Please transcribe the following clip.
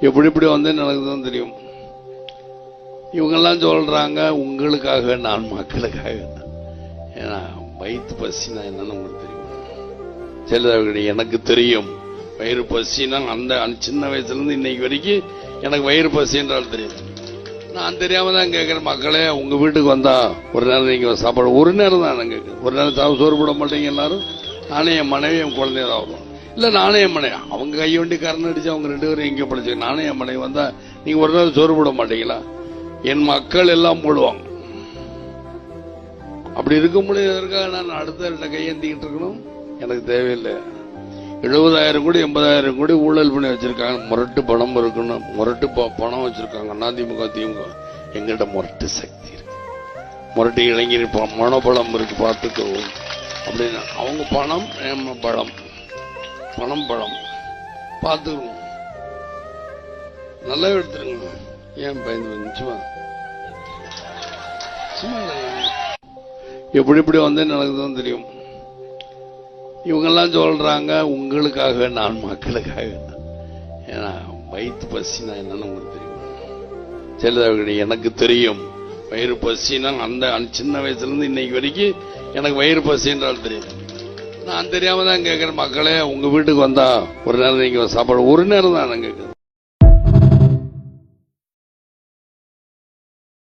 எப்படி இப்படி வந்து எனக்கு தான் தெரியும். இவங்கெல்லாம் சொல்றாங்க உங்களுக்காக நான் மக்களுக்காக. ஏன்னா வயிற்று பசினா என்னன்னு உங்களுக்கு தெரியும். சில எனக்கு தெரியும் வயிறு பசினா அந்த சின்ன வயசுல இருந்து இன்னைக்கு வரைக்கும் எனக்கு வயிறு பசி என்றால் தெரியும். நான் தெரியாம தான் கேட்கிறேன், மக்களே உங்க வீட்டுக்கு வந்தா ஒரு நேரம் நீங்க சாப்பாடு, ஒரு நேரம் தான் நான் கேட்கிறேன். ஒரு நேரம் சோறு போட மாட்டீங்க எல்லாரும். நானே என் மனைவி என் குழந்தைய தான் வருவோம். இல்ல நானே என் மனைவி, அவங்க கையை வண்டி கரண் அடிச்சு அவங்க 2 பேரும் எங்கே படிச்சு, நானே என் மனைவி வந்தா நீங்க ஒரு நேரம் சோறு போட மாட்டீங்களா? என் மக்கள் எல்லாம் போடுவாங்க. அப்படி இருக்க முடியாதற்காக நான் அடுத்த கையேந்திக்கிட்டு இருக்கணும்? எனக்கு தேவையில்லை. 70,000 கோடி 80,000 கோடி ஊழல் பண்ணி வச்சிருக்காங்க. முரட்டு பணம் இருக்கணும், முரட்டு பணம் வச்சிருக்காங்க அதிமுக திமுக. எங்கிட்ட முரட்டு சக்தி இருக்கு, முரட்டு இளைஞர் மனோபலம் இருக்கு, பார்த்துக்கோ அப்படின்னு. அவங்க பணம் பலம், பணம் பலம் பார்த்துக்கணும், நல்லா எடுத்துருங்க. ஏன் பயந்து சும்மா சும்மா எப்படி இப்படி வந்து எனக்கு தான் தெரியும். இவங்கெல்லாம் சொல்றாங்க உங்களுக்காக நான் மக்களுக்காக. ஏன்னா வயிற்று பசினா என்னன்னு உங்களுக்கு தெரியும். சில எனக்கு தெரியும் வயிறு பசினா அந்த சின்ன வயசுல இருந்து இன்னைக்கு வரைக்கும் எனக்கு வயிறு பசி என்றால் தெரியும். நான் தெரியாம தான் கேட்கிறேன், மக்களே உங்க வீட்டுக்கு வந்தா ஒரு நேரம் நீங்க சாப்பாடு, ஒரு நேரம் தான் நான் கேட்கிறேன்.